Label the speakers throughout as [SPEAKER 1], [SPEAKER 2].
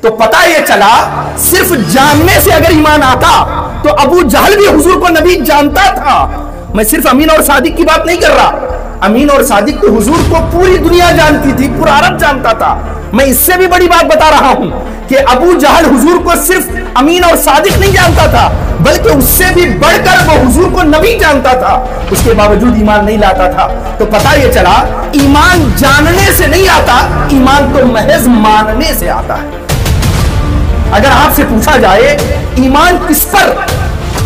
[SPEAKER 1] تو پتہ یہ چلا صرف جاننے سے اگر ایمان آتا تو ابو جہل بھی حضور کو نبی جانتا تھا. میں صرف امین اور صادق کی بات نہیں کر رہا. امین اور صادق تو حضور کو پوری دنیا جانتی تھی, پورا عرب جانتا تھا. میں اس سے بھی بڑی بات بتا رہا ہوں کہ ابو جہل حضور کو صرف امین اور صادق نہیں جانتا تھا, بلکہ اس سے بھی بڑھ کر وہ حضور کو نبی جانتا تھا. اس کے باوجود ایمان نہیں لاتا تھا. تو پتہ یہ چلا ایمان جاننے سے نہیں آتا, ایمان تو محض ماننے سے آتا ہے. اگر آپ سے پوچھا جائے ایمان کس پر,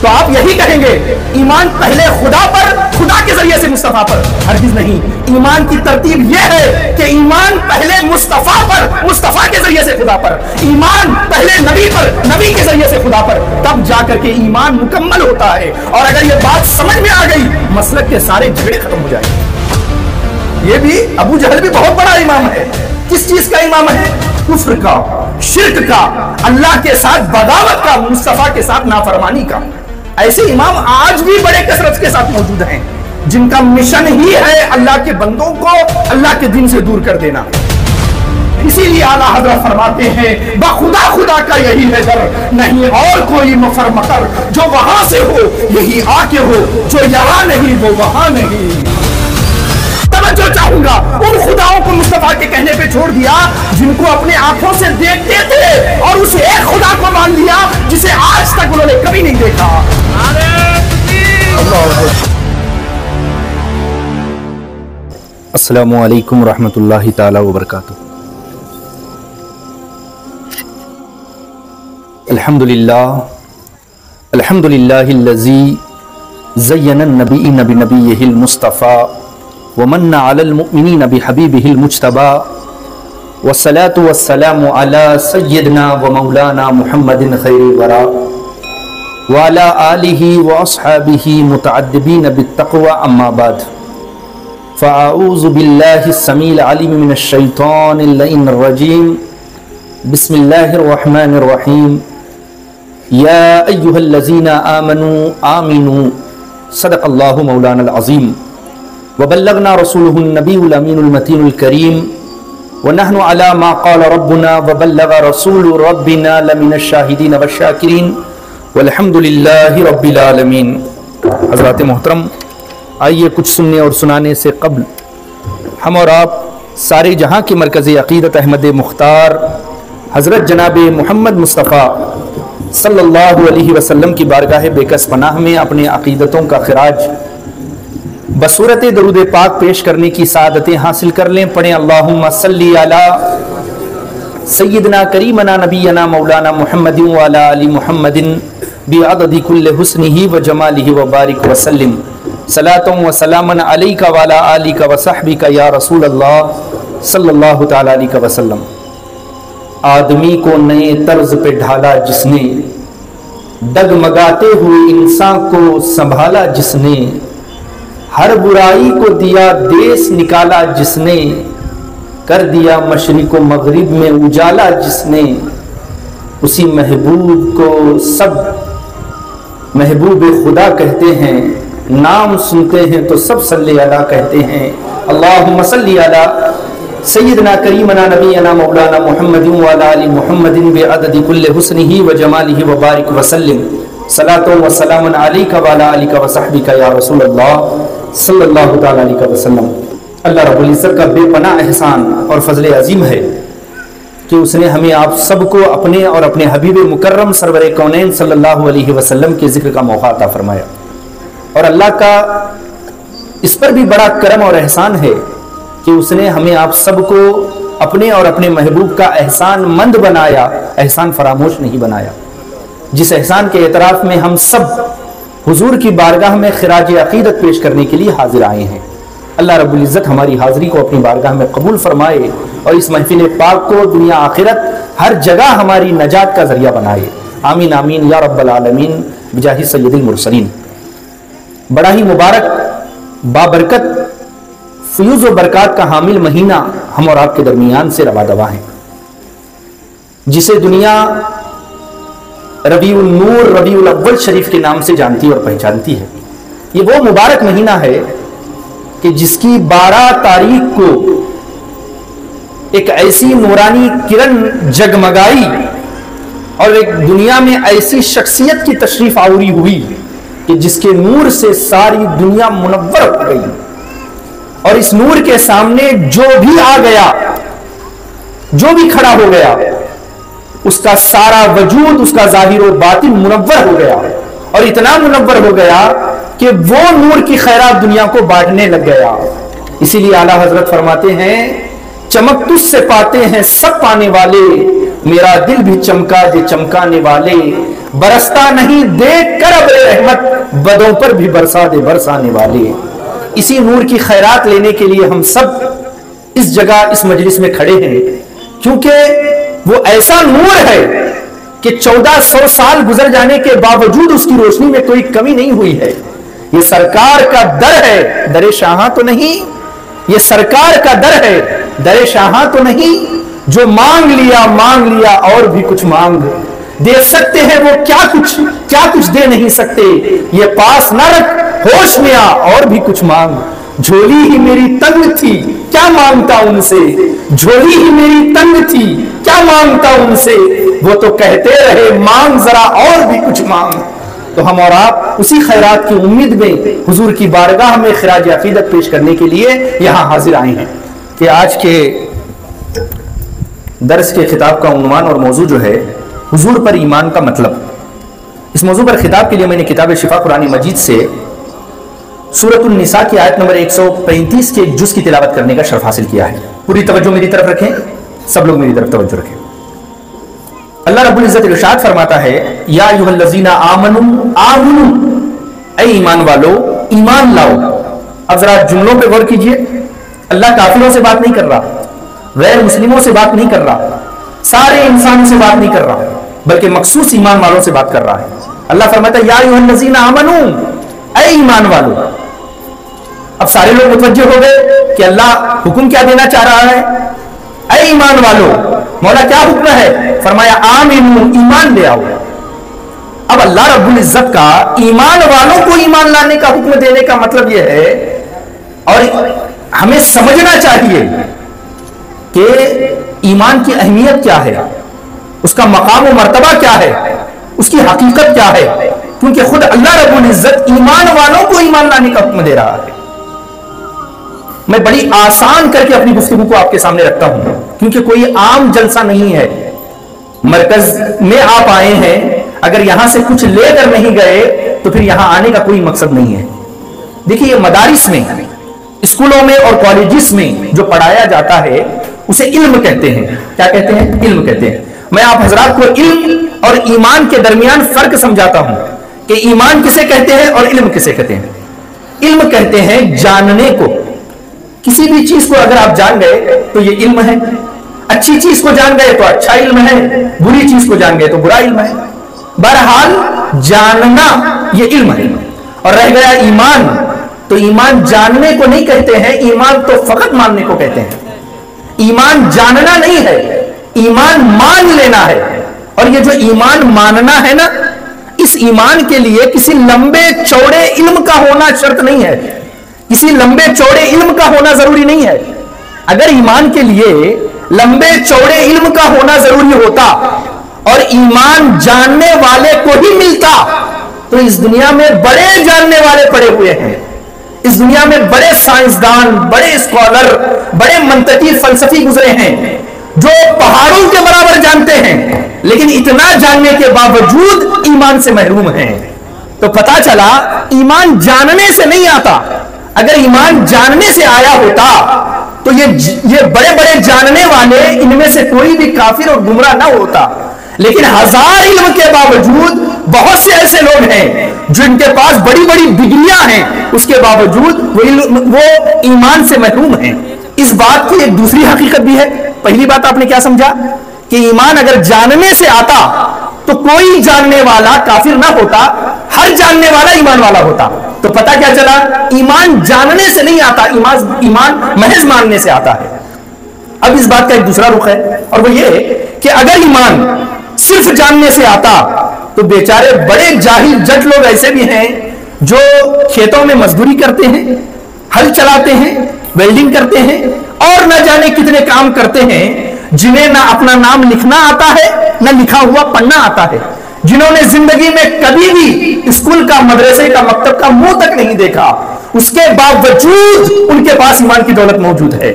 [SPEAKER 1] تو آپ یہی کہیں گے ایمان پہلے خدا پر, خدا کے ذریعے سے مصطفیٰ پر. ہرگز نہیں. ایمان کی ترتیب یہ ہے کہ ایمان پہلے مصطفیٰ پر, مصطفیٰ کے ذریعے سے خدا پر. ایمان پہلے نبی پر, نبی کے ذریعے سے خدا پر, تب جا کر کے ایمان مکمل ہوتا ہے. اور اگر یہ بات سمجھ میں آ گئی مسلک کے سارے جھگڑے ختم ہو جائیں گے. یہ بھی ابو جہل بھی بہت بڑا امام ہے. کس چیز کا امام ہے؟ کفر کا, شرک کا, اللہ کے ساتھ بغاوت کا, مصطفیٰ کے ساتھ نافرمانی کا. ایسے امام آج بھی بڑے کثرت کے ساتھ موجود ہیں جن کا مشن ہی ہے اللہ کے بندوں کو اللہ کے دین سے دور کر دینا. اسی لیے اعلیٰ حضرت فرماتے ہیں بخدا خدا کا یہی ہے در, نہیں اور کوئی مفر مکر, جو وہاں سے ہو یہی آ کے ہو, جو یہاں نہیں وہ وہاں نہیں. توجہ چاہوں گا, ان خداؤں کو مصطفیٰ کے کہنے پہ چھوڑ دیا جن کو اپنے آنکھوں سے دیکھتے تھے, اور اس ایک خدا کو مان لیا جسے آج تک انہوں نے کبھی نہیں دیکھا.
[SPEAKER 2] السلام علیکم ورحمۃ اللہ تعالی وبرکاتہ. الحمد للہ الذی زین النبیین بنبیہ المصطفیٰ ومن علی المؤمنین بحبیبہ المجتبیٰ والصلاة والسلام علی سیدنا ومولانا محمد خیر الورى وعلى آلہ واصحابہ متعدبین بالتقوى اما بعد فاعوذ باللہ السمیع العلیم من الشیطان اللعین الرجیم. بسم اللہ الرحمن الرحیم. یا ایہا الذین آمنوا آمنوا صدق اللہ مولانا العظیم وبلغنا رسوله النبی الامین المتین الکریم ونحن على ما قال ربنا وبلغ رسول ربنا لمن الشاہدین والشاکرین والحمد للہ رب العالمین. حضرات محترم, آئیے کچھ سننے اور سنانے سے قبل ہم اور آپ سارے جہاں کے مرکز عقیدت احمد مختار حضرت جناب محمد مصطفیٰ صلی اللہ علیہ وسلم کی بارگاہ بے کس پناہ میں اپنے عقیدتوں کا خراج بصورت درود پاک پیش کرنے کی سعادتیں حاصل کر لیں. پڑھیں اللہم صلی علی سیدنا کریمنا نبینا مولانا محمد وعلی آل محمد بعدد کل حسنہ و جمالہ وبارک وسلم صلاۃ و سلاما علیک وعلی آلک وصحبک یا رسول اللہ صلی اللہ تعالی علیہ وسلم. آدمی کو نئے طرز پہ ڈھالا جس نے, ڈگمگاتے ہوئے انسان کو سنبھالا جس نے, ہر برائی کو دیا دیس نکالا جس نے, کر دیا مشرق و مغرب میں اجالا جس نے, اسی محبوب کو سب محبوب خدا کہتے ہیں, نام سنتے ہیں تو سب صلی اللہ کہتے ہیں. اللہم صلی علی سیدنا کریمنا نبینا مولانا محمد وعلی آل محمد بعدد کل حسنہ و جمالہ وبارک وسلم صلاۃ و سلام علیک وعلی آلک وصحبک یا رسول اللہ صلی اللہ تعالی علیہ وسلم. اللہ رب العزت کا بے پناہ احسان اور فضل عظیم ہے کہ اس نے ہمیں آپ سب کو اپنے اور اپنے حبیب مکرم سرور کونین صلی اللہ علیہ وسلم کے ذکر کا موقع عطا فرمایا. اور اللہ کا اس پر بھی بڑا کرم اور احسان ہے کہ اس نے ہمیں آپ سب کو اپنے اور اپنے محبوب کا احسان مند بنایا, احسان فراموش نہیں بنایا, جس احسان کے اعتراف میں ہم سب حضور کی بارگاہ میں خراج عقیدت پیش کرنے کے لیے حاضر آئے ہیں. اللہ رب العزت ہماری حاضری کو اپنی بارگاہ میں قبول فرمائے اور اس محفل پاک کو دنیا آخرت ہر جگہ ہماری نجات کا ذریعہ بنائے. آمین آمین یا رب العالمین بجاہ سید المرسلین. بڑا ہی مبارک, بابرکت, فیوز و برکات کا حامل مہینہ ہم اور آپ کے درمیان سے روا دوا ہے, جسے دنیا ربیع النور, ربیع الاول شریف کے نام سے جانتی اور پہچانتی ہے. یہ وہ مبارک مہینہ ہے کہ جس کی 12 تاریخ کو ایک ایسی نورانی کرن جگمگائی اور ایک دنیا میں ایسی شخصیت کی تشریف آوری ہوئی کہ جس کے نور سے ساری دنیا منور ہو گئی، اور اس نور کے سامنے جو بھی آ گیا، جو بھی کھڑا ہو گیا، اس کا سارا وجود، اس کا ظاہر و باطن منور ہو گیا، اور اتنا منور ہو گیا کہ وہ نور کی خیرات دنیا کو بانٹنے لگ گیا۔ اسی لیے اعلیٰ حضرت فرماتے ہیں چمک تجھ سے پاتے ہیں سب پانے والے، میرا دل بھی چمکا دے چمکانے والے، برستا نہیں دیکھ کر اب رحمت، بدوں پر بھی برسا دے برسانے والے۔ اسی نور کی خیرات لینے کے لیے ہم سب اس جگہ اس مجلس میں کھڑے ہیں، کیونکہ وہ ایسا نور ہے کہ 1400 سال گزر جانے کے باوجود اس کی روشنی میں کوئی کمی نہیں ہوئی ہے۔ یہ سرکار کا در ہے، در شاہاں تو نہیں، یہ سرکار کا در ہے، در شاہاں تو نہیں، جو مانگ لیا اور بھی کچھ مانگ دے سکتے ہیں وہ کیا کچھ دے نہیں سکتے، یہ پاس نہ رکھ ہوش میں آ اور بھی کچھ مانگ، جھولی ہی میری تنگ تھی کیا مانگتا ان سے، جھولی ہی میری تنگ تھی کیا مانگتا ان سے، وہ تو کہتے رہے مانگ ذرا اور بھی کچھ مانگ۔ تو ہم اور آپ اسی خیرات کی امید میں حضور کی بارگاہ میں خراج عقیدت پیش کرنے کے لیے یہاں حاضر آئے ہیں کہ آج کے درس کے خطاب کا عنوان اور موضوع جو ہے حضور پر ایمان کا مطلب۔ اس موضوع پر خطاب کے لیے میں نے کتاب شفا قرآن مجید سے سورۃ النساء کی آیت نمبر 135 کے ایک جز کی تلاوت کرنے کا شرف حاصل کیا ہے۔ پوری توجہ میری طرف رکھیں، سب لوگ میری طرف توجہ رکھیں۔ اللہ رب العزت ارشاد فرماتا ہے یا ایھا الذین آمنوا، اے ایمان والو ایمان لاؤ۔ اب ذرا جملوں پہ غور کیجئے، اللہ کافروں سے بات نہیں کر رہا، غیر مسلموں سے بات نہیں کر رہا، سارے انسانوں سے بات نہیں کر رہا، بلکہ مخصوص ایمان والوں سے بات کر رہا ہے۔ اللہ فرماتا ہے یا ایھا الذین آمنوا، اے ایمان والو۔ اب سارے لوگ متوجہ ہو گئے کہ اللہ حکم کیا دینا چاہ رہا ہے، اے ایمان والو۔ مولا کیا حکم ہے؟ فرمایا آمنو، ایمان لے آؤ۔ اب اللہ رب العزت کا ایمان والوں کو ایمان لانے کا حکم دینے کا مطلب یہ ہے، اور ہمیں سمجھنا چاہیے کہ ایمان کی اہمیت کیا ہے، اس کا مقام و مرتبہ کیا ہے، اس کی حقیقت کیا ہے، کیونکہ خود اللہ رب العزت ایمان والوں کو ایمان لانے کا حکم دے رہا ہے۔ میں بڑی آسان کر کے اپنی گفتگو کو آپ کے سامنے رکھتا ہوں، کیونکہ کوئی عام جلسہ نہیں ہے، مرکز میں آپ آئے ہیں، اگر یہاں سے کچھ لے کر نہیں گئے تو پھر یہاں آنے کا کوئی مقصد نہیں ہے۔ دیکھیے یہ مدارس میں، اسکولوں میں اور کالجز میں جو پڑھایا جاتا ہے اسے علم کہتے ہیں۔ کیا کہتے ہیں؟ علم کہتے ہیں۔ میں آپ حضرات کو علم اور ایمان کے درمیان فرق سمجھاتا ہوں کہ ایمان کسے کہتے ہیں اور علم کسے کہتے ہیں۔ علم کہتے ہیں جاننے کو، کسی بھی چیز کو اگر آپ جان گئے تو یہ علم ہے، اچھی چیز کو جان گئے تو اچھا علم ہے، بری چیز کو جان گئے تو برا علم ہے۔ بہرحال جاننا یہ علم ہے۔ اور رہ گیا ایمان، تو ایمان جاننے کو نہیں کہتے ہیں، ایمان تو فقط ماننے کو کہتے ہیں۔ ایمان جاننا نہیں ہے، ایمان مان لینا ہے۔ اور یہ جو ایمان ماننا ہے نا، اس ایمان کے لیے کسی لمبے چوڑے علم کا ہونا شرط نہیں ہے، کسی لمبے چوڑے علم کا ہونا ضروری نہیں ہے۔ اگر ایمان کے لیے لمبے چوڑے علم کا ہونا ضروری ہوتا اور ایمان جاننے والے کو ہی ملتا تو اس دنیا میں بڑے جاننے والے پڑے ہوئے ہیں، اس دنیا میں بڑے سائنسدان، بڑے اسکالر، بڑے منطقی فلسفی گزرے ہیں جو پہاڑوں کے برابر جانتے ہیں، لیکن اتنا جاننے کے باوجود ایمان سے محروم ہیں۔ تو پتہ چلا ایمان جاننے سے نہیں آتا، اگر ایمان جاننے سے آیا ہوتا تو یہ بڑے بڑے جاننے والے ان میں سے کوئی بھی کافر اور گمراہ نہ ہوتا۔ لیکن ہزار علم کے باوجود بہت سے ایسے لوگ ہیں جو ان کے پاس بڑی بڑی ڈگریاں ہیں، اس کے باوجود وہ ایمان سے محروم ہیں۔ اس بات کی ایک دوسری حقیقت بھی ہے۔ پہلی بات آپ نے کیا سمجھا کہ ایمان اگر جاننے سے آتا تو کوئی جاننے والا کافر نہ ہوتا، ہر جاننے والا ایمان والا ہوتا۔ تو پتہ کیا چلا؟ ایمان جاننے سے نہیں آتا، ایمان محض ماننے سے آتا ہے۔ اب اس بات کا ایک دوسرا رخ ہے، اور وہ یہ کہ اگر ایمان صرف جاننے سے آتا تو بیچارے بڑے جاہل جٹ لوگ ایسے بھی ہیں جو کھیتوں میں مزدوری کرتے ہیں، ہل چلاتے ہیں، ویلڈنگ کرتے ہیں
[SPEAKER 1] اور نہ جانے کتنے کام کرتے ہیں جنہیں نہ اپنا نام لکھنا آتا ہے نہ لکھا ہوا پڑھنا آتا ہے، جنہوں نے زندگی میں کبھی بھی اسکول کا، مدرسے کا، مکتب کا منہ تک نہیں دیکھا، اس کے باوجود ان کے پاس ایمان کی دولت موجود ہے،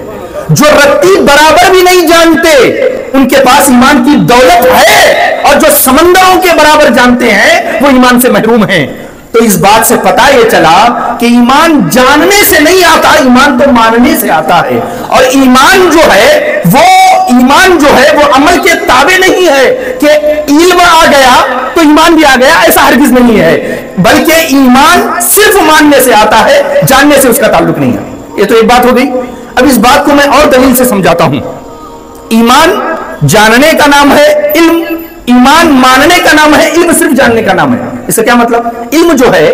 [SPEAKER 1] جو رتی برابر بھی نہیں جانتے ان کے پاس ایمان کی دولت ہے، اور جو سمندروں کے برابر جانتے ہیں وہ ایمان سے محروم ہیں۔ تو اس بات سے پتہ یہ چلا کہ ایمان جاننے سے نہیں آتا، ایمان تو ماننے سے آتا ہے، اور ایمان جو ہے وہ عمل کے تابع نہیں ہے کہ علم آ گیا تو ایمان بھی آ گیا، ایسا ہرگز نہیں ہے، بلکہ ایمان صرف ماننے سے آتا ہے، جاننے سے اس کا تعلق نہیں ہے۔ یہ تو ایک بات ہو گئی۔ اب اس بات کو میں اور دلیل سے سمجھاتا ہوں۔ ایمان جاننے کا نام ہے، علم ایمان ماننے کا نام ہے، علم صرف جاننے کا نام ہے۔ اس کا کیا مطلب؟ علم جو ہے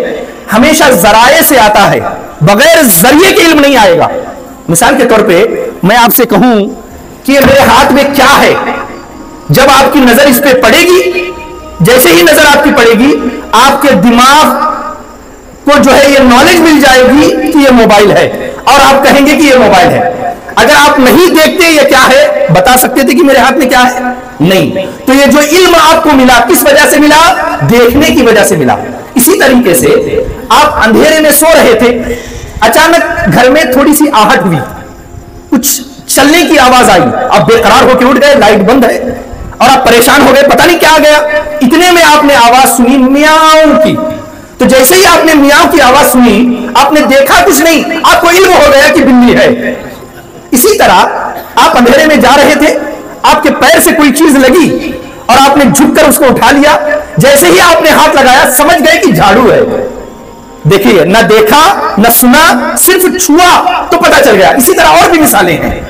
[SPEAKER 1] ہمیشہ ذرائع سے آتا ہے، بغیر ذریعے کے علم نہیں آئے گا۔ مثال کے طور پہ میں آپ سے کہوں کہ میرے ہاتھ میں کیا ہے، جب آپ کی نظر اس پہ پڑے گی، جیسے ہی نظر آپ کی پڑے گی، آپ کے دماغ کو جو ہے یہ نالج مل جائے گی کہ یہ موبائل ہے، اور آپ کہیں گے کہ یہ موبائل ہے۔ اگر آپ نہیں دیکھتے یہ کیا ہے، بتا سکتے تھے کہ میرے ہاتھ میں کیا ہے؟ نہیں۔ تو یہ جو علم آپ کو ملا کس وجہ سے ملا؟ دیکھنے کی وجہ سے ملا۔ اسی طریقے سے آپ اندھیرے میں سو رہے تھے، اچانک گھر میں تھوڑی سی آہٹ ہوئی، کچھ چلنے کی آواز آئی، آپ بے قرار ہو کے اٹھ گئے، لائٹ بند ہے، اور آپ پریشان ہو گئے، پتہ نہیں کیا آ گیا۔ اتنے میں آپ نے آواز سنی میاؤں کی، تو جیسے ہی آپ نے میاؤں کی آواز سنی، آپ نے دیکھا کچھ نہیں، آپ کو علم ہو گیا کہ بلی ہے۔ اسی طرح آپ اندھیرے میں جا رہے تھے، آپ کے پیر سے کوئی چیز لگی اور آپ نے جھک کر اس کو اٹھا لیا، جیسے ہی آپ نے ہاتھ لگایا سمجھ گئے کہ جھاڑو ہے۔ دیکھیے، نہ دیکھا نہ سنا، صرف چھوا تو پتہ چل گیا۔ اسی طرح اور بھی مثالیں ہیں۔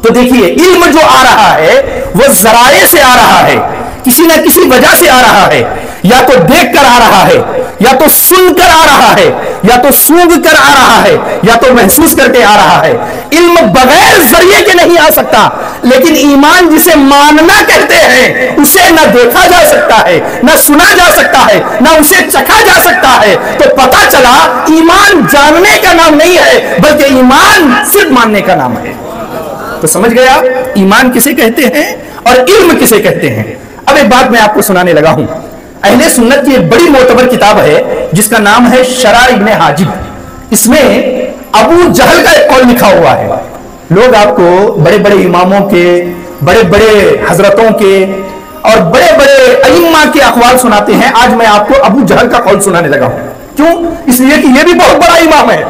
[SPEAKER 1] تو دیکھیے، علم جو آ رہا ہے وہ ذرائع سے آ رہا ہے، کسی نہ کسی وجہ سے آ رہا ہے، یا تو دیکھ کر آ رہا ہے، یا تو سن کر آ رہا ہے، یا تو سونگھ کر آ رہا ہے، یا تو محسوس کر کے آ رہا ہے۔ علم بغیر ذریعے کے نہیں آ سکتا، لیکن ایمان جسے ماننا کہتے ہیں اسے نہ دیکھا جا سکتا ہے، نہ سنا جا سکتا ہے، نہ اسے چکھا جا سکتا ہے۔ تو پتہ چلا ایمان جاننے کا نام نہیں ہے، بلکہ ایمان صرف ماننے کا نام ہے۔ تو سمجھ گیا ایمان کسے کہتے ہیں اور علم کسے کہتے ہیں۔ اب ایک بات میں آپ کو سنانے لگا ہوں۔ اہل سنت کی ایک بڑی معتبر کتاب ہے جس کا نام ہے شرح ابن حاجب۔ اس میں ابو جہل کا ایک قول لکھا ہوا ہے۔ لوگ آپ کو بڑے بڑے اماموں کے، بڑے بڑے حضرتوں کے اور بڑے بڑے ائمہ کے اقوال سناتے ہیں، آج میں آپ کو ابو جہل کا قول سنانے لگا ہوں۔ کیوں؟ اس لیے کہ یہ بھی بہت بڑا امام ہے،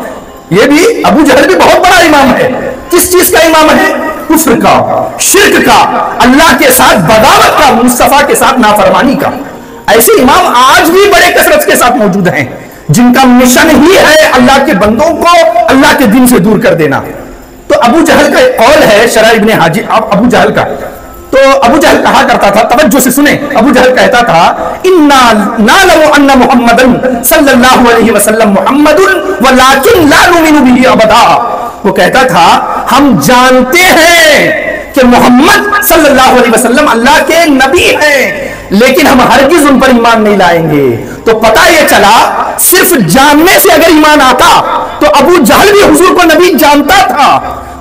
[SPEAKER 1] یہ بھی ابو جہل بھی بہت بڑا امام ہے۔ کس چیز کا امام ہے؟ کفر کا، شرک کا، اللہ کے ساتھ بغاوت کا، مصطفیٰ کے ساتھ نافرمانی کا۔ ایسے امام آج بھی بڑے کثرت کے ساتھ موجود ہیں جن کا مشن ہی ہے اللہ کے بندوں کو اللہ کے دین سے دور کر دینا۔ تو ابو جہل کا ایک قول ہے شرح ابن حاجب، ابو جہل کا۔ تو ابو جہل کہا کرتا تھا، توجہ سے سنیں، ابو جہل کہتا تھا اِنَّا نَعْلَمُ أَنَّ مُحَمَّدًا صلی اللہ علیہ وسلم محمد وَلَكِنْ لَا نُؤْمِنُ بِهِ أَبَدًا۔ وہ کہتا تھا ہم جانتے ہیں کہ محمد صلی اللہ علیہ وسلم اللہ کے نبی ہیں، لیکن ہم ہرگز ان پر ایمان نہیں لائیں گے۔ تو پتہ یہ چلا صرف جاننے سے اگر ایمان آتا تو ابو جہل بھی حضور کو نبی جانتا تھا۔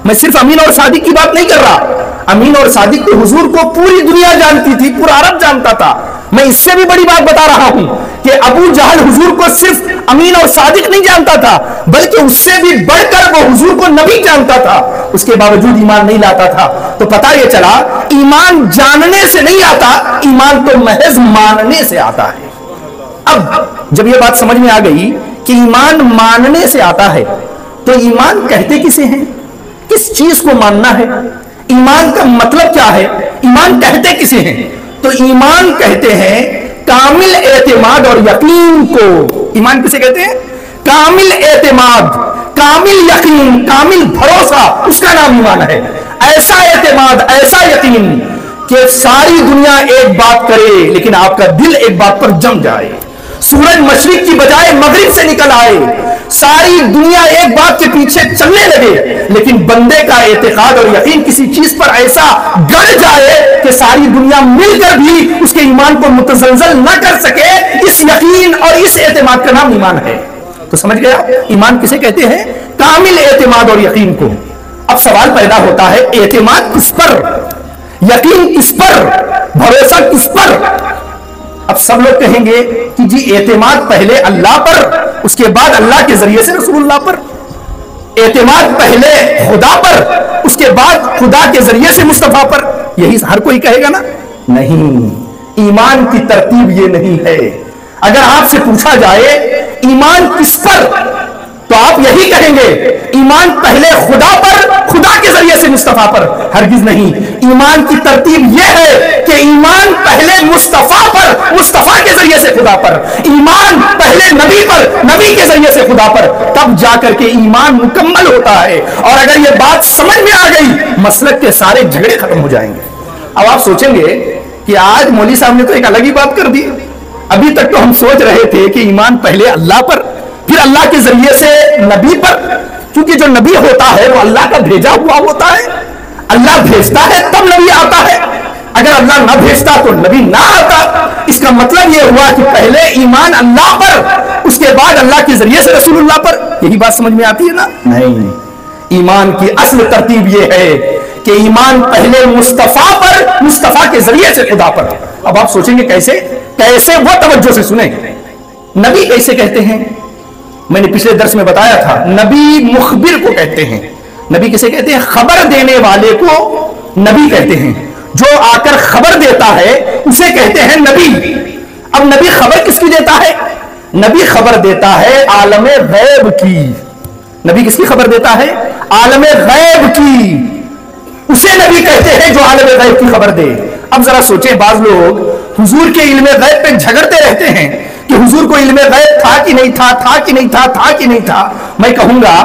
[SPEAKER 1] میں صرف امین اور صادق کی بات نہیں کر رہا، امین اور صادق کو حضور کو پوری دنیا جانتی تھی، پورا عرب جانتا تھا۔ میں اس سے بھی بڑی بات بتا رہا ہوں کہ ابو جہل حضور کو صرف امین اور صادق نہیں جانتا تھا، بلکہ اس سے بھی بڑھ کر وہ حضور کو نبی جانتا تھا، اس کے باوجود ایمان نہیں لاتا تھا۔ تو پتہ یہ چلا ایمان جاننے سے نہیں آتا، ایمان تو محض ماننے سے آتا ہے۔ اب جب یہ بات سمجھ میں آ گئی کہ ایمان ماننے سے آتا ہے، تو ایمان کہتے کسے ہیں؟ کس چیز کو ماننا ہے؟ ایمان کا مطلب کیا ہے؟ ایمان کہتے کسے ہیں؟ تو ایمان کہتے ہیں کامل اعتماد اور یقین کو۔ ایمان کسے کہتے ہیں؟ کامل اعتماد، کامل یقین، کامل بھروسہ، اس کا نام ایمان ہے۔ ایسا اعتماد، ایسا یقین کہ ساری دنیا ایک بات کرے لیکن آپ کا دل ایک بات پر جم جائے، سورج مشرق کی بجائے مغرب سے نکل آئے، ساری دنیا ایک بات کے پیچھے چلنے لگے، لیکن بندے کا اعتقاد اور یقین کسی چیز پر ایسا گڑ جائے کہ ساری دنیا مل کر بھی اس کے ایمان کو متزلزل نہ کر سکے۔ اس یقین اور اس اعتماد کا نام ایمان ہے۔ تو سمجھ گیا ایمان کسے کہتے ہیں؟ کامل اعتماد اور یقین کو۔ اب سوال پیدا ہوتا ہے اعتماد کس پر، یقین کس پر، بھروسہ کس پر؟ اب سب لوگ کہیں گے کہ جی اعتماد پہلے اللہ پر، اس کے بعد اللہ کے ذریعے سے رسول اللہ پر، اعتماد پہلے خدا پر، اس کے بعد خدا کے ذریعے سے مصطفیٰ پر، یہی ہر کوئی کہے گا نا؟ نہیں، ایمان کی ترتیب یہ نہیں ہے۔ اگر آپ سے پوچھا جائے ایمان کس پر، تو آپ یہی کہیں گے ایمان پہلے خدا پر، خدا کے ذریعے سے مصطفیٰ پر۔ ہرگز نہیں، ایمان کی ترتیب یہ ہے کہ ایمان پہلے مصطفیٰ پر، مصطفیٰ کے ذریعے سے خدا پر، ایمان پہلے نبی پر، نبی کے ذریعے سے خدا پر، تب جا کر کے ایمان مکمل ہوتا ہے۔ اور اگر یہ بات سمجھ میں آ گئی، مسلک کے سارے جھگڑے ختم ہو جائیں گے۔ اب آپ سوچیں گے کہ آج مولوی صاحب نے تو ایک الگ ہی بات کر دی، ابھی تک تو ہم سوچ رہے تھے کہ ایمان پہلے اللہ پر، پھر اللہ کے ذریعے سے نبی پر، کیونکہ جو نبی ہوتا ہے وہ اللہ کا بھیجا ہوا ہوتا ہے، اللہ بھیجتا ہے تب نبی آتا ہے، اگر اللہ نہ بھیجتا تو نبی نہ آتا۔ اس کا مطلب یہ ہوا کہ پہلے ایمان اللہ پر، اس کے بعد اللہ کے ذریعے سے رسول اللہ پر۔ یہی بات سمجھ میں آتی ہے نا؟ نہیں، ایمان کی اصل ترتیب یہ ہے کہ ایمان پہلے مصطفیٰ پر، مصطفیٰ کے ذریعے سے خدا پر۔ اب آپ سوچیں گے کیسے؟ وہ توجہ سے سنیں، نبی کیسے کہتے ہیں؟ میں نے پچھلے درس میں بتایا تھا، نبی مخبر کو کہتے ہیں۔ نبی کسے کہتے ہیں؟ خبر دینے والے کو نبی کہتے ہیں۔ جو آ کر خبر دیتا ہے اسے کہتے ہیں نبی۔ اب نبی خبر کس کی دیتا ہے؟ نبی خبر دیتا ہے عالم غیب کی۔ نبی کس کی خبر دیتا ہے؟ عالم غیب کی۔ اسے نبی کہتے ہیں جو عالم غیب کی خبر دے۔ اب ذرا سوچیں، بعض لوگ حضور کے علم غیب پہ جھگڑتے رہتے ہیں کہ حضور کو علم غیب تھا کہ نہیں تھا، تھا کہ نہیں تھا، تھا کہ نہیں تھا۔ میں کہوں گا،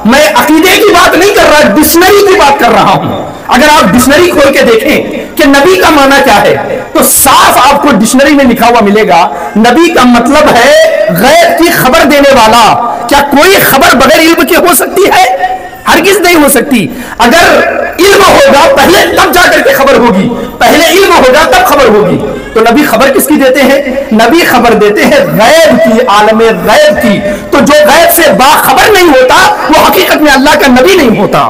[SPEAKER 1] میں عقیدے کی بات نہیں کر رہا، ڈکشنری کی بات کر رہا ہوں۔ اگر آپ ڈکشنری کھول کے دیکھیں کہ نبی کا معنی کیا ہے، تو صاف آپ کو ڈکشنری میں لکھا ہوا ملے گا، نبی کا مطلب ہے غیب کی خبر دینے والا۔ کیا کوئی خبر بغیر علم کے ہو سکتی ہے؟ ہرگز نہیں ہو سکتی۔ اگر علم ہوگا پہلے تب جا کر کے خبر ہوگی، پہلے علم ہوگا تب خبر ہوگی۔ تو نبی خبر کس کی دیتے ہیں؟ نبی خبر دیتے ہیں غیب کی، عالم غیب کی۔ تو جو غیب سے باخبر نہیں ہوتا وہ حقیقت میں اللہ کا نبی نہیں ہوتا۔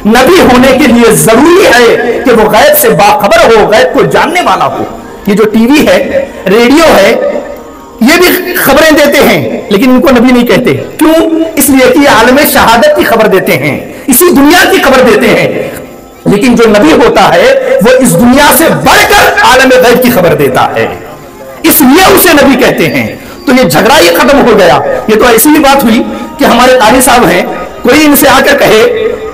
[SPEAKER 1] نبی ہونے کے لیے ضروری ہے کہ وہ غیب سے باخبر ہو، غیب کو جاننے والا ہو۔ یہ جو ٹی وی ہے، ریڈیو ہے، یہ بھی خبریں دیتے ہیں لیکن ان کو نبی نہیں کہتے۔ کیوں؟ اس لیے کہ عالم شہادت کی خبر دیتے ہیں، اسی دنیا کی خبر دیتے ہیں۔ لیکن جو نبی ہوتا ہے وہ اس دنیا سے بڑھ کر عالم غیب کی خبر دیتا ہے، اس لیے اسے نبی کہتے ہیں۔ تو یہ جھگڑا ہی ختم ہو گیا۔ یہ تو ایسی بھی بات ہوئی کہ ہمارے قاری صاحب ہیں، کوئی ان سے آ کر کہے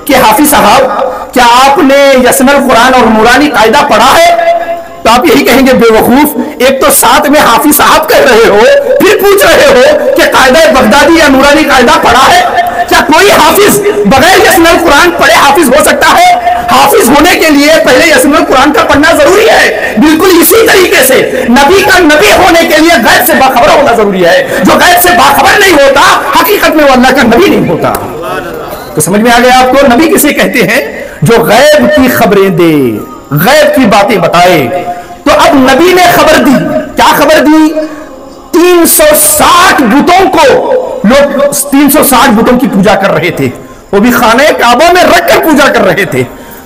[SPEAKER 1] کہ حافظ صاحب کیا آپ نے یسن القرآن اور نورانی قاعدہ پڑھا ہے؟ تو آپ یہی کہیں گے بے وقوف، ایک تو ساتھ میں حافظ صاحب کہہ رہے ہو، پھر پوچھ رہے ہو کہ قاعدہ بغدادی یا نورانی قاعدہ پڑھا ہے؟ کیا کوئی حافظ بغیر یسن القرآن پڑھے حافظ ہو سکتا ہے؟ حافظ ہونے کے لیے پہلے یسن القرآن کا پڑھنا ضروری ہے۔ بالکل اسی طریقے سے نبی کا نبی ہونے کے لیے غیب سے باخبر ہونا ضروری ہے۔ جو غیب سے باخبر نہیں ہوتا حقیقت میں وہ اللہ کا نبی نہیں ہوتا۔ تو سمجھ میں آ گیا آپ کو نبی کسے کہتے ہیں؟ جو غیب کی خبریں دے، غیب کی باتیں بتائے۔ تو اب نبی نے خبر دی، کیا خبر دی؟ 360 بتوں کو، لوگ 360 بتوں کی پوجا کر رہے تھے، وہ بھی خانہ کعبہ میں رکھ کر پوجا کر رہے تھے۔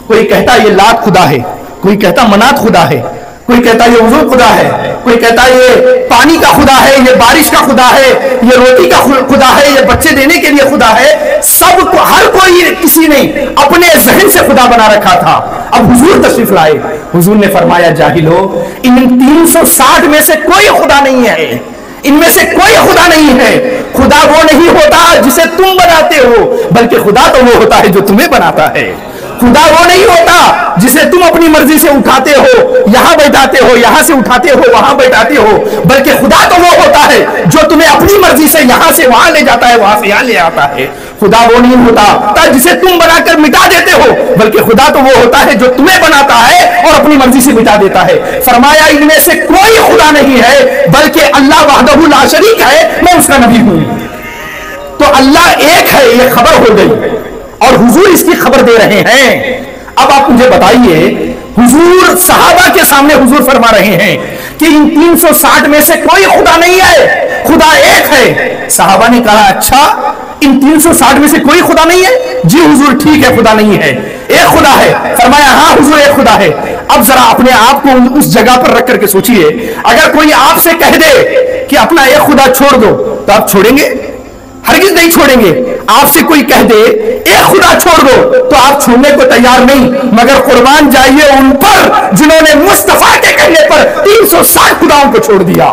[SPEAKER 1] کوئی کہتا یہ لات خدا ہے، کوئی کہتا منات خدا ہے، کوئی کہتا یہ وضو خدا ہے، کوئی کہتا یہ پانی کا خدا ہے، یہ بارش کا خدا ہے، یہ روٹی کا خدا ہے، یہ بچے دینے کے لیے خدا ہے۔ سب کو، ہر کوئی، کسی نے اپنے ذہن سے خدا بنا رکھا تھا۔ اب حضور تشریف لائے، حضور نے فرمایا جاہلو، ان 360 میں سے کوئی خدا نہیں ہے، ان میں سے کوئی خدا نہیں ہے۔ خدا وہ نہیں ہوتا جسے تم بناتے ہو، بلکہ خدا تو وہ ہوتا ہے جو تمہیں بناتا ہے۔ خدا وہ نہیں ہوتا جسے تم اپنی مرضی سے اٹھاتے ہو، یہاں بیٹھاتے ہو، یہاں سے اٹھاتے ہو، وہاں بیٹھاتے ہو، بلکہ خدا تو وہ ہوتا ہے جو تمہیں اپنی مرضی سے یہاں سے وہاں لے جاتا ہے، وہاں سے یہاں لے آتا ہے۔ خدا وہ نہیں ہوتا جسے تم بنا کر مٹا دیتے ہو، بلکہ خدا تو وہ ہوتا ہے جو تمہیں بناتا ہے اور اپنی مرضی سے مٹا دیتا ہے۔ فرمایا ان میں سے کوئی خدا نہیں ہے بلکہ اللہ وحدہ لا شریک ہے، میں اس کا نبی ہوں۔ تو اللہ ایک ہے، یہ خبر ہو گئی، اور حضور اس کی خبر دے رہے ہیں۔ اب آپ مجھے بتائیے، حضور صحابہ کے سامنے حضور فرما رہے ہیں کہ ان 360 میں سے کوئی خدا نہیں ہے، خدا ایک ہے۔ صحابہ نے کہا اچھا ان 360 میں سے کوئی خدا نہیں ہے؟ جی حضور ٹھیک ہے خدا نہیں ہے، ایک خدا ہے۔ فرمایا ہاں حضور ایک خدا ہے۔ اب ذرا اپنے آپ کو اس جگہ پر رکھ کر کے سوچئے، اگر کوئی آپ سے کہہ دے کہ اپنا ایک خدا چھوڑ دو تو آپ چھوڑیں گے؟ ہرگز نہیں چھوڑیں گے۔ آپ سے کوئی کہہ دے ایک خدا چھوڑ دو تو آپ چھوڑنے کو تیار نہیں، مگر قربان جائیے ان پر جنہوں نے مصطفیٰ کے کہنے پر 360 خداؤں کو چھوڑ دیا،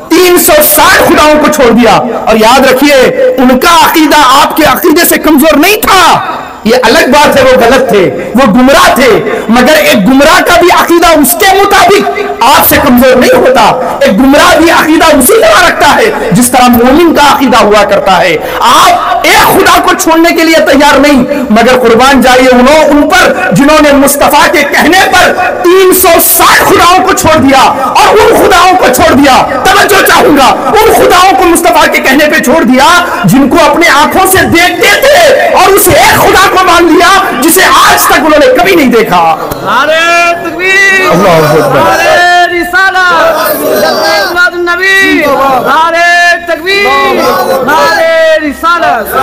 [SPEAKER 1] 360 خداؤں کو چھوڑ دیا۔ اور یاد رکھیے ان کا عقیدہ آپ کے عقیدے سے کمزور نہیں تھا، یہ الگ بات ہے وہ غلط تھے، وہ گمراہ تھے، مگر ایک گمراہ کا بھی عقیدہ اس کے مطابق آپ سے کمزور نہیں ہوتا۔ ایک گمراہ بھی عقیدہ اسی طرح رکھتا ہے جس طرح مومن کا عقیدہ ہوا کرتا ہے۔ آپ ایک خدا کو چھوڑنے کے لیے تیار نہیں، مگر قربان جائیے ان پر جنہوں نے مصطفیٰ کے کہنے پر 360 خداؤں کو چھوڑ دیا، اور ان خداؤں کو چھوڑ دیا، توجہ چاہوں گا، ان خداؤں کو مصطفیٰ کے کہنے پہ چھوڑ دیا جن کو اپنے آنکھوں سے دیکھتے تھے، اور اس ایک خدا کو مان لیا جسے آج تک انہوں نے کبھی نہیں دیکھا۔
[SPEAKER 3] نعرہ تکبیر،
[SPEAKER 1] اللہ اکبر،
[SPEAKER 3] نعرہ رسالت، جلوہ النبی، نعرہ تکبیر، نعرہ رسالت۔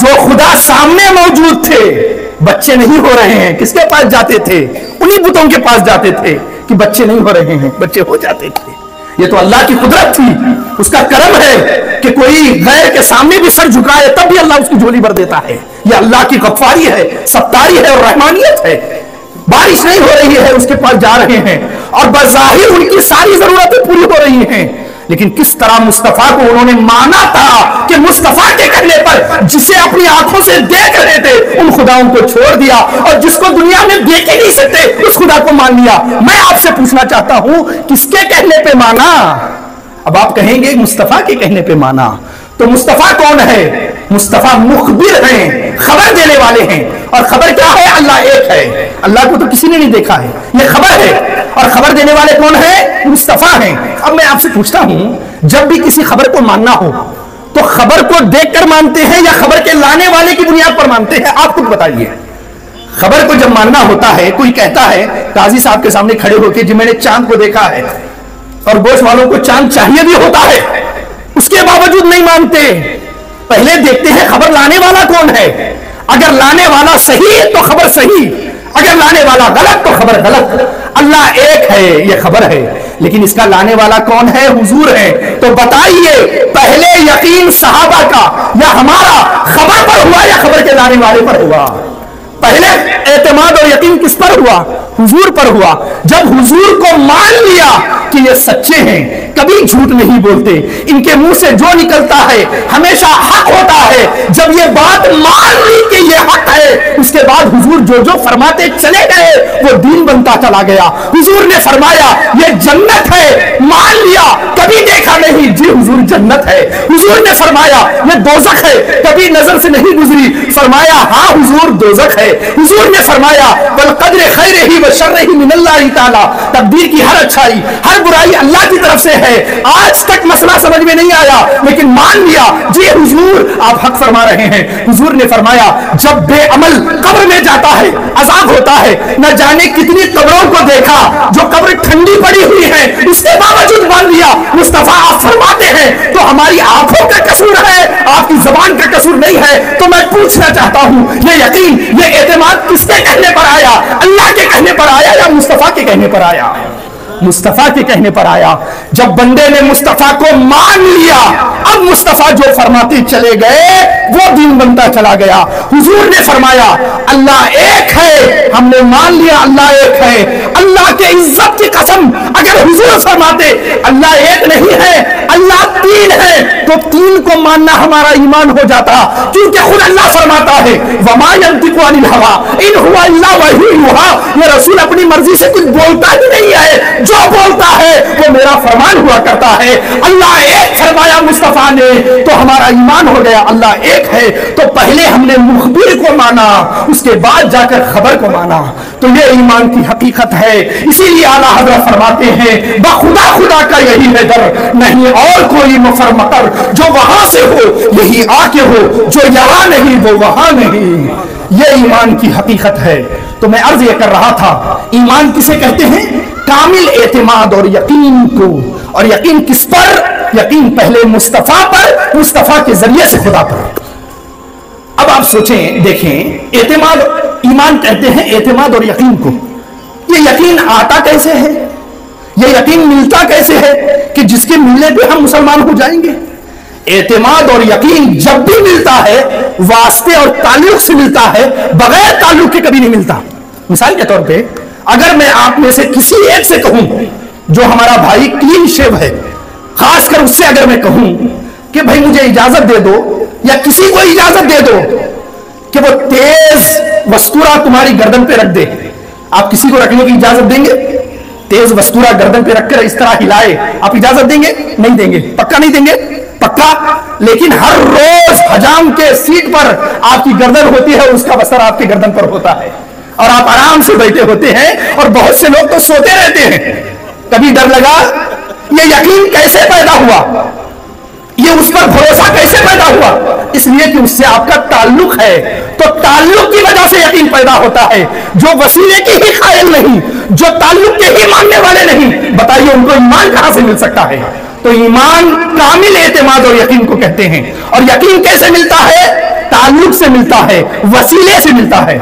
[SPEAKER 1] جو خدا سامنے موجود تھے بچے نہیں ہو رہے ہیں، کس کے پاس جاتے تھے؟ انہی بتوں کے پاس جاتے تھے کہ بچے نہیں ہو رہے ہیں، بچے ہو جاتے تھے۔ یہ تو اللہ کی قدرت تھی، اس کا کرم ہے کہ کوئی غیر کے سامنے بھی سر جھکائے تب بھی اللہ اس کی جھولی بھر دیتا ہے۔ یہ اللہ کی غفاری ہے، ستاری ہے اور رحمانیت ہے۔ بارش نہیں ہو رہی ہے، اس کے پاس جا رہے ہیں اور بظاہر ان کی ساری ضرورتیں پوری ہو رہی ہیں، لیکن کس طرح مصطفیٰ کو انہوں نے مانا تھا کہ مصطفیٰ کے کہنے پر جسے اپنی آنکھوں سے دیکھ رہے تھے ان خداؤں کو چھوڑ دیا، اور جس کو دنیا میں دیکھ ہی نہیں سکتے اس خدا کو مان لیا۔ میں آپ سے پوچھنا چاہتا ہوں کس کے کہنے پہ مانا؟ اب آپ کہیں گے مصطفیٰ کے کہنے پہ مانا، تو مصطفیٰ کون ہے؟ مصطفیٰ مخبر ہیں، خبر دینے والے ہیں، اور خبر کیا ہے؟ اللہ ایک ہے۔ اللہ کو تو کسی نے نہیں دیکھا ہے، یہ خبر ہے، اور خبر دینے والے کون ہیں؟ مصطفیٰ ہیں۔ اب میں آپ سے پوچھتا ہوں، جب بھی کسی خبر کو ماننا ہو تو خبر کو دیکھ کر مانتے ہیں یا خبر کے لانے والے کی بنیاد پر مانتے ہیں؟ آپ خود بتائیے۔ خبر کو جب ماننا ہوتا ہے، کوئی کہتا ہے قاضی صاحب کے سامنے کھڑے ہو کے جی میں نے چاند کو دیکھا ہے، اور گوشت والوں کو چاند چاہیے بھی ہوتا ہے، اس کے باوجود نہیں مانتے، پہلے دیکھتے ہیں خبر لانے والا کون ہے۔ اگر لانے والا صحیح تو خبر صحیح، اگر لانے والا غلط تو خبر غلط۔ اللہ ایک ہے یہ خبر ہے، لیکن اس کا لانے والا کون ہے؟ حضور ہے۔ تو بتائیے پہلے یقین صحابہ کا یا ہمارا خبر پر ہوا یا خبر کے لانے والے پر ہوا؟ پہلے اعتماد اور یقین کس پر ہوا؟ حضور پر ہوا۔ جب حضور کو مان لیا کہ یہ سچے ہیں، کبھی جھوٹ نہیں بولتے، ان کے منہ سے جو نکلتا ہے ہمیشہ حق ہوتا ہے، جب یہ بات مان لی کہ یہ حق ہے، اس کے بعد حضور جو فرماتے چلے گئے وہ دین بنتا چلا گیا۔ حضور نے فرمایا یہ جنت ہے، مان لیا، کبھی دیکھا نہیں، جی حضور جنت ہے۔ حضور نے فرمایا یہ دوزخ ہے، کبھی نظر سے نہیں گزری، فرمایا ہاں حضور دوزخ ہے۔ حضور نے فرمایا والقدر خیرہ وشرہ من اللہ تعالی، تقدیر کی ہر اچھائی ہر برائی اللہ کی طرف سے ہے۔ آج تک مسئلہ سمجھ میں نہیں آیا لیکن مان لیا جی حضور آپ حق فرما رہے ہیں۔ حضور نے فرمایا جب بے عمل قبر میں جاتا ہے عذاب ہوتا ہے، نہ جانے کتنی قبروں کو دیکھا جو قبر ٹھنڈی پڑی ہوئی ہے، اس کے باوجود مان لیا۔ مصطفیٰ آپ فرماتے ہیں تو ہماری آنکھوں کا قصور ہے، آپ کی زبان کا قصور نہیں ہے۔ تو میں پوچھنا چاہتا ہوں یہ یقین یہ اعتماد کس کے کہنے پر آیا؟ اللہ کے کہنے پر آیا یا مصطفیٰ کے کہنے پر آیا؟ مصطفیٰ کے کہنے پر آیا۔ جب بندے نے مصطفیٰ کو مان لیا، اب مصطفیٰ جو فرماتے چلے گئے وہ دین بنتا چلا گیا۔ حضور نے فرمایا اللہ ایک ہے، ہم نے مان لیا اللہ ایک ہے۔ اللہ کے عزت کی قسم اگر حضور فرماتے اللہ ایک نہیں ہے اللہ تین ہے تو تین کو ماننا ہمارا ایمان ہو جاتا، کیونکہ خود اللہ فرماتا ہے وما ينطق عن الهوى ان هو الا وحی یوحی، یہ رسول اپنی مرضی سے کچھ بولتا ہی نہیں ہے، جو بولتا ہے وہ میرا فرمان ہوا کرتا ہے۔ اللہ ایک فرمایا مصطفیٰ نے تو ہمارا ایمان ہو گیا اللہ ایک ہے۔ تو پہلے ہم نے مخبر کو مانا، اس کے بعد جا کر خبر کو مانا، تو یہ ایمان کی حقیقت ہے۔ اسی لیے اعلیٰ حضرت فرماتے ہیں بخدا خدا کا یہی ہے در، نہیں اور کوئی مفر مکر، جو وہاں سے ہو یہی آ کے ہو، جو یہاں نہیں وہ وہاں نہیں۔ یہ ایمان کی حقیقت ہے۔ تو میں عرض یہ کر رہا تھا ایمان کسے کہتے ہیں؟ کامل اعتماد اور یقین کو، اور یقین کس پر؟ یقین پہلے مصطفیٰ پر مصطفیٰ کے ذریعے سے خدا پر۔ اب آپ سوچیں، دیکھیں، اعتماد ایمان کہتے ہیں اعتماد اور یقین کو۔ یہ یقین آتا کیسے ہے، یہ یقین ملتا کیسے ہے کہ جس کے ملنے پہ ہم مسلمان ہو جائیں گے؟ اعتماد اور یقین جب بھی ملتا ہے واسطے اور تعلق سے ملتا ہے، بغیر تعلق کے کبھی نہیں ملتا۔ مثال کے طور پہ اگر میں آپ میں سے کسی ایک سے کہوں جو ہمارا بھائی کلین شیو ہے، خاص کر اس سے اگر میں کہوں کہ بھائی مجھے اجازت دے دو، یا کسی کو اجازت دے دو کہ وہ تیز وستورا تمہاری گردن پہ رکھ دے، آپ کسی کو رکھنے کی اجازت دیں گے؟ تیز وستورا گردن پہ رکھ کر اس طرح ہلائے، آپ اجازت دیں گے؟ نہیں دیں گے۔ پکا نہیں دیں گے؟ پکا۔ لیکن ہر روز حجام کے سیٹ پر آپ کی گردن ہوتی ہے، اس کا بستر آپ کی گردن پر ہوتا ہے، اور آپ آرام سے بیٹھے ہوتے ہیں، اور بہت سے لوگ تو سوتے رہتے ہیں۔ کبھی ڈر لگا؟ یہ یقین کیسے پیدا ہوا؟ یہ اس پر بھروسہ کیسے پیدا ہوا؟ اس لیے کہ اس سے آپ کا تعلق ہے، تو تعلق کی وجہ سے یقین پیدا ہوتا ہے۔ جو وسیلے کی ہی قائل نہیں، جو تعلق کے ہی ماننے والے نہیں، بتائیے ان کو ایمان کہاں سے مل سکتا ہے؟ تو ایمان کامل اعتماد اور یقین کو کہتے ہیں۔ اور یقین کیسے ملتا ہے؟ تعلق سے ملتا ہے، وسیلے سے ملتا ہے۔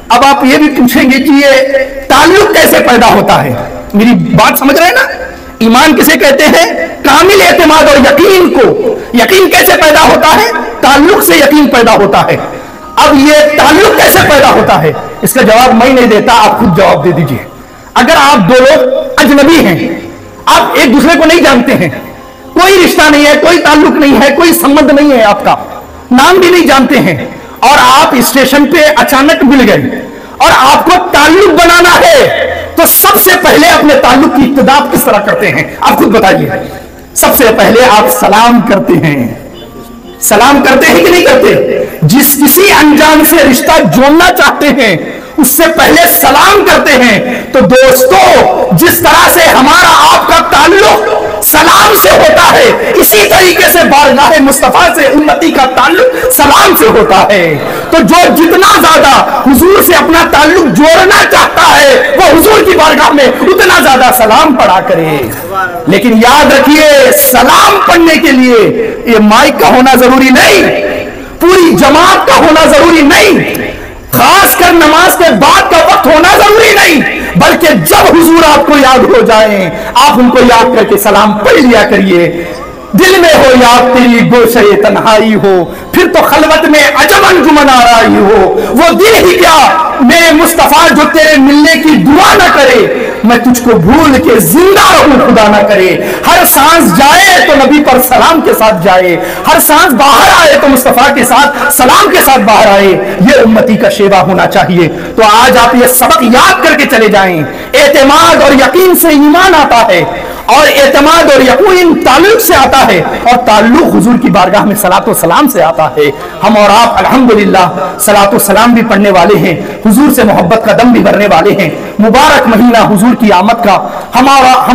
[SPEAKER 1] اب آپ یہ بھی پوچھیں گے کہ یہ تعلق کیسے پیدا ہوتا ہے؟ میری بات سمجھ رہے ہیں نا؟ ایمان کسے کہتے ہیں؟ کامل اعتماد اور یقین کو۔ یقین کیسے پیدا ہوتا ہے؟ تعلق سے یقین پیدا ہوتا ہے۔ اب یہ تعلق کیسے پیدا ہوتا ہے؟ اس کا جواب میں نہیں دیتا، آپ خود جواب دے دیجئے۔ اگر آپ دو لوگ اجنبی ہیں، آپ ایک دوسرے کو نہیں جانتے ہیں، کوئی رشتہ نہیں ہے، کوئی تعلق نہیں ہے، کوئی سمبند نہیں ہے، آپ کا نام بھی نہیں جانتے ہیں، اور آپ اسٹیشن پہ اچانک مل گئے اور آپ کو تعلق بنانا ہے، تو سب سے پہلے اپنے تعلق کی ابتدا کس طرح کرتے ہیں؟ آپ خود بتائیے۔ سب سے پہلے آپ سلام کرتے ہیں۔ سلام کرتے ہیں کہ نہیں کرتے؟ جس کسی انجان سے رشتہ جوڑنا چاہتے ہیں اس سے پہلے سلام کرتے ہیں۔ تو دوستو، جس طرح سے ہمارا آپ کا تعلق سلام سے ہوتا ہے، اسی طریقے سے بارگاہ مصطفیٰ سے امتی کا تعلق سلام سے ہوتا ہے۔ تو جو جتنا زیادہ حضور سے اپنا تعلق جوڑنا چاہتا ہے، وہ حضور کی بارگاہ میں اتنا زیادہ سلام پڑھا کرے۔ لیکن یاد رکھیے، سلام پڑھنے کے لیے یہ مائک کا ہونا ضروری نہیں، پوری جماعت کا ہونا ضروری نہیں، خاص کر نماز کے بعد کا وقت ہونا ضروری نہیں، بلکہ جب حضور آپ کو یاد ہو جائیں، آپ ان کو یاد کر کے سلام پڑھ لیا کریے۔ دل میں ہو یاد تیری گوشے تنہائی ہو، پھر تو خلوت میں عجب انجمن آرائی ہو۔ وہ دل ہی کیا میرے مصطفیٰ جو تیرے ملنے کی دعا نہ کرے، میں تجھ کو بھول کے زندہ رہوں خدا نہ کرے۔ ہر سانس جائے تو نبی پر سلام کے ساتھ جائے، ہر سانس باہر آئے تو مصطفیٰ کے ساتھ سلام کے ساتھ باہر آئے۔ یہ امتی کا شیوا ہونا چاہیے۔ تو آج آپ یہ سبق یاد کر کے چلے جائیں۔ اعتماد اور یقین سے ایمان آتا ہے، اور اعتماد اور یقین تعلق سے آتا ہے، اور تعلق حضور کی بارگاہ میں صلاۃ و سلام سے آتا ہے۔ ہم اور آپ الحمدللہ صلاۃ و سلام بھی پڑھنے والے ہیں، حضور سے محبت کا دم بھی بھرنے والے ہیں۔ مبارک مہینہ حضور کی آمد کا ہم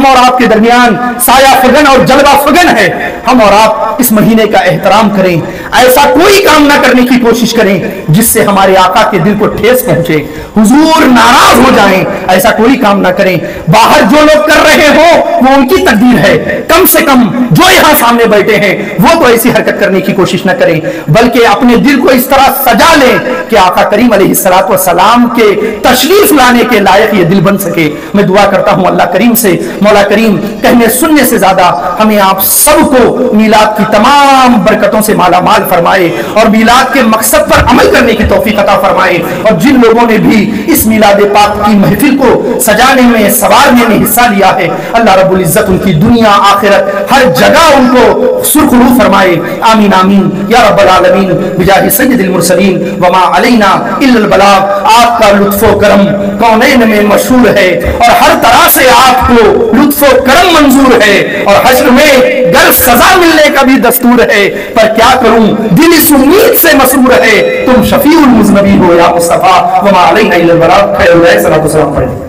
[SPEAKER 1] اور آپ کے درمیان سایہ فگن اور جلوہ فگن ہے۔ ہم اور آپ اس مہینے کا احترام کریں، ایسا کوئی کام نہ کرنے کی کوشش کریں جس سے ہمارے آقا کے دل کو ٹھیس پہنچے، حضور ناراض ہو جائیں، ایسا کوئی کام نہ کریں۔ باہر جو لوگ کر رہے ہو وہ ان کی تقدیر ہے، کم سے کم جو یہاں سامنے بیٹھے ہیں وہ تو ایسی حرکت کرنے کی کوشش نہ کریں، بلکہ اپنے دل کو اس طرح سجا لیں کہ آقا کریم علیہ الصلوۃ والسلام کے تشریف لانے کے لائق یہ دل بن سکے۔ میں دعا کرتا ہوں اللہ کریم سے، مولا کریم کہنے سننے سے زیادہ ہمیں آپ سب کو میلاد کی تمام برکتوں سے مالا مال فرمائے، اور میلاد کے مقصد پر عمل کرنے کی توفیق عطا فرمائے۔ اور جن لوگوں نے بھی اس میلاد پاک کی محفل کو سجانے میں، سوارنے میں حصہ لیا ہے، اللہ رب العزت ان کی دنیا آخرت ہر جگہ ان کو سرخرو فرمائے۔ آمین آمین یا رب العالمین بجاہ سید المرسلین وما علینا الا البلاغ۔ آپ کا لطف و کرم کونین میں مشہور ہے، اور ہر طرح سے آپ کو لطف و کرم منظور ہے، اور حشر میں گر سزا ملنے کا بھی دستور ہے، پر کیا کروں دل اس امید سے مسرور ہے، تم شفیع المذنبین ہو یا مصطفیٰ وما علینا الا البلاغ۔ خیر اللہ صلی اللہ علیہ وسلم۔